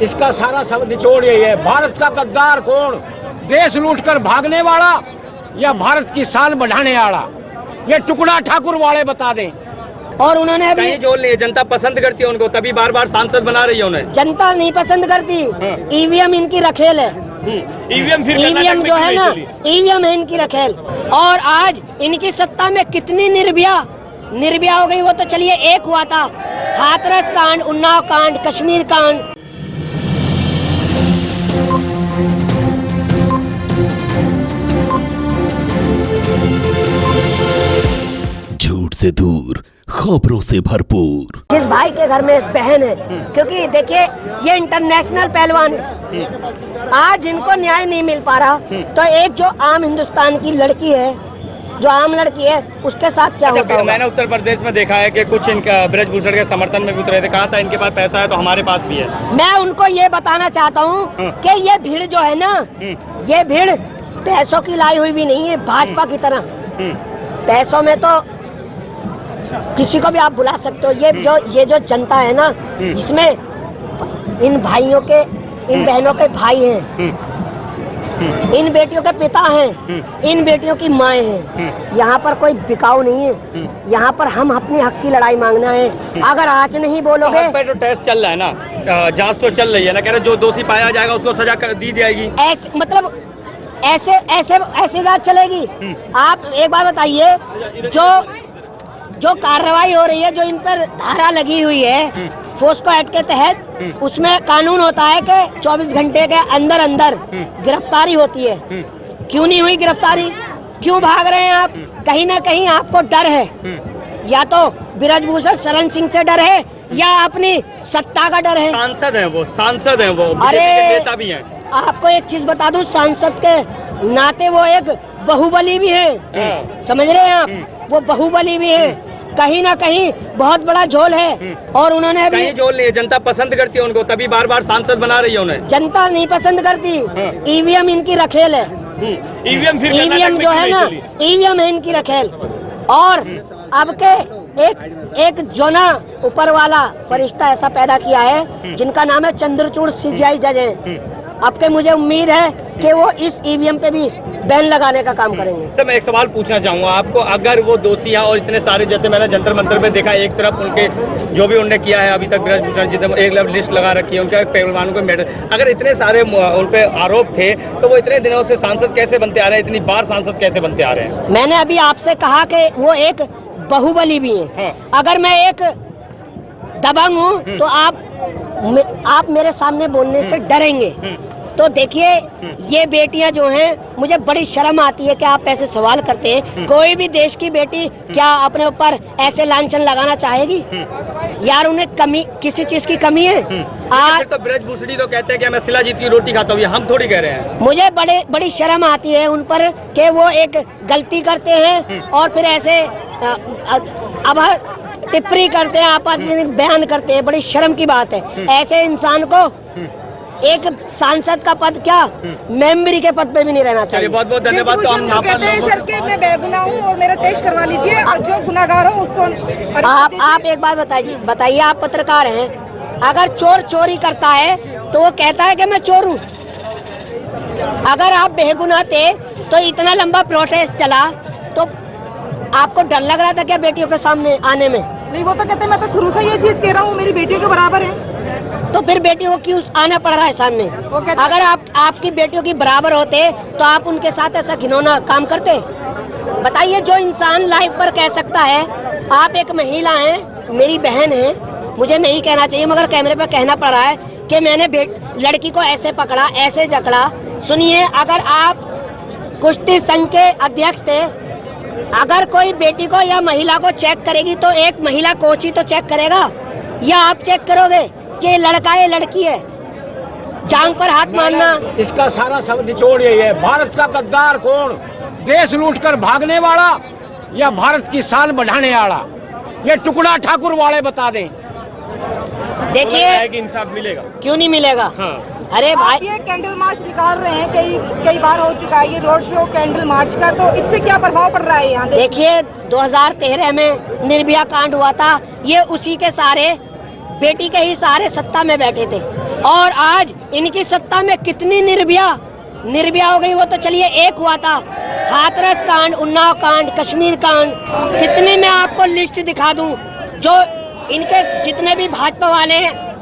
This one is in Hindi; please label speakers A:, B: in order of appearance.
A: इसका सारा सब निचोड़ यही है, भारत का गद्दार कौन, देश लूटकर भागने वाला या भारत की शान बढ़ाने वाला, ये टुकड़ा ठाकुर वाले बता दें।
B: और उन्होंने अभी
C: कहीं जोड़ लिए, जनता पसंद करती है उनको, तभी बार बार सांसद बना रही है उन्हें।
B: जनता नहीं पसंद करती, ईवीएम इनकी रखेल है। ईवीएम जो है ना, ईवीएम है इनकी रखेल। और आज इनकी सत्ता में कितनी निर्भया हो गई, वो तो चलिए एक हुआ था, हाथरस कांड, उन्नाव कांड, कश्मीर कांड।
D: झूठ से दूर, खबरों से भरपूर।
B: जिस भाई के घर में एक बहन है, क्योंकि देखिए ये इंटरनेशनल पहलवान है, आज इनको न्याय नहीं मिल पा रहा, तो एक जो आम हिंदुस्तान की लड़की है, जो आम लड़की है, उसके साथ क्या होता है।
C: मैंने उत्तर प्रदेश में देखा है कि कुछ इनका ब्रजभूषण के समर्थन में भी उतरे थे, कहा था इनके पास पैसा है तो हमारे पास भी है।
B: मैं उनको ये बताना चाहता हूँ कि ये भीड़ जो है ना, ये भीड़ पैसों की लाई हुई भी नहीं है भाजपा की तरह। पैसों में तो किसी को भी आप बुला सकते हो, ये जो जनता है ना, इसमें इन भाइयों के, इन बहनों के भाई हैं, इन बेटियों के पिता हैं, इन बेटियों की माएँ हैं। यहाँ पर कोई बिकाऊ नहीं है, यहाँ पर हम अपनी हक की लड़ाई मांगना है। अगर आज नहीं बोलोगे
C: तो टेस्ट चल रहा है ना, जांच तो चल रही है ना, कह रहे जो दोषी पाया जाएगा उसको सजा कर दी जाएगी।
B: ऐसे मतलब ऐसे जांच चलेगी। आप एक बात बताइए, जो कार्रवाई हो रही है, जो इन पर धारा लगी हुई है फोस्को एक्ट के तहत, उसमें कानून होता है कि 24 घंटे के अंदर अंदर गिरफ्तारी होती है। क्यों नहीं हुई गिरफ्तारी? क्यों भाग रहे हैं आप? कहीं ना कहीं आपको डर है, या तो ब्रजभूषण शरण सिंह से डर है या अपनी सत्ता का डर है।
C: सांसद हैं वो,
B: अरे
C: नेता भी हैं।
B: आपको एक चीज बता दूं, सांसद के नाते वो एक बाहुबली भी है, समझ रहे हैं आप, वो बाहुबली भी है। कहीं ना कहीं बहुत बड़ा झोल है। और उन्होंने अभी
C: कहीं झोल नहीं है, जनता पसंद करती है उनको, तभी बार बार सांसद बना रही है उन्हें।
B: जनता नहीं पसंद करती, ईवीएम इनकी रखेल है। ईवीएम जो है ना, ईवीएम है इनकी रखेल। और अब के एक जो ना ऊपर वाला फरिश्ता ऐसा पैदा किया है, जिनका नाम है चंद्रचूड़ सीजीआई जज है। अब के मुझे उम्मीद है कि वो इस ईवीएम पे भी बैन लगाने का काम करेंगे।
C: सर, मैं एक सवाल पूछना चाहूँगा आपको, अगर वो दोषी हैं और इतने सारे, जैसे मैंने जंतर मंतर पे देखा, एक तरफ उनके जो भी उन्होंने किया है अभी तक, ब्रजभूषण जी एक लिस्ट लगा रखी है उनके पहलवानों को मेडल, अगर इतने सारे उन पे आरोप थे, तो वो इतने दिनों से सांसद कैसे बनते आ रहे हैं, इतनी बार सांसद कैसे बनते आ रहे हैं?
B: मैंने अभी आपसे कहा कि वो एक बाहुबली भी है। अगर मैं एक दबंग हूँ तो आप मेरे सामने बोलने से डरेंगे। तो देखिए, ये बेटियां जो हैं, मुझे बड़ी शर्म आती है कि आप ऐसे सवाल करते हैं। कोई भी देश की बेटी क्या अपने ऊपर ऐसे लांछन लगाना चाहेगी? यार, उन्हें कमी, किसी चीज की कमी है?
C: आज तो ब्रजभूषणी तो कहते हैं कि मैं शिलाजीत की रोटी खाता हूँ, हम थोड़ी कह रहे हैं। मुझे
B: बड़ी शर्म आती है उन पर कि वो एक गलती करते हैं और फिर ऐसे अब टिप्पणी करते हैं, आपत्तिजनक बयान करते हैं। बड़ी शर्म की बात है। ऐसे इंसान को एक सांसद का पद क्या, मेंबरी के पद पे भी नहीं रहना चाहिए।
C: बहुत बहुत धन्यवाद। तो हम
E: कहते हैं सर कि मैं बेगुनाह हूँ और मेरा टेस्ट करवा लीजिए, और जो गुनाहगार हो उसको।
B: आप एक बात बताइए, आप पत्रकार हैं, अगर चोर चोरी करता है तो वो कहता है कि मैं चोर हूँ। अगर आप बेगुनाह थे तो इतना लंबा प्रोटेस्ट चला, तो आपको डर लग रहा था क्या बेटियों के सामने आने में?
E: नहीं, वो तो कहते हैं मैं तो शुरू से ये चीज कह रहा हूँ, मेरी बेटियों के बराबर है।
B: तो फिर बेटियों को क्यों आना पड़ रहा है सामने? अगर आपकी बेटियों की बराबर होते तो आप उनके साथ ऐसा घिनौना काम करते? बताइए, जो इंसान लाइव पर कह सकता है, आप एक महिला हैं, मेरी बहन है, मुझे नहीं कहना चाहिए मगर कैमरे पर कहना पड़ रहा है कि मैंने लड़की को ऐसे पकड़ा, ऐसे जकड़ा। सुनिए, अगर आप कुश्ती संघ के अध्यक्ष थे, अगर कोई बेटी को या महिला को चेक करेगी तो एक महिला कोच ही तो चेक करेगा, या आप चेक करोगे कि लड़का है लड़की है? जांग पर हाथ मारना।
A: इसका सारा सब निचोड़ यही है, भारत का गद्दार कौन, देश लूटकर भागने वाला या भारत की शान बढ़ाने वाला, ये टुकड़ा ठाकुर वाले बता दें।
B: देखिए,
C: इंसाफ मिलेगा?
B: क्यों नहीं मिलेगा? अरे भाई,
E: ये कैंडल मार्च निकाल रहे हैं, कई बार हो चुका है ये रोड शो कैंडल मार्च का, तो इससे क्या प्रभाव पड़ रहा है यहाँ?
B: देखिए, 2013 में निर्भया कांड हुआ था, ये उसी के सारे बेटी के ही सहारे सत्ता में बैठे थे, और आज इनकी सत्ता में कितनी निर्भया हो गई। वो तो चलिए एक हुआ था, हाथरस कांड, उन्नाव कांड, कश्मीर कांड, कितने मैं आपको लिस्ट दिखा दूं। जो इनके जितने भी भाजपा वाले हैं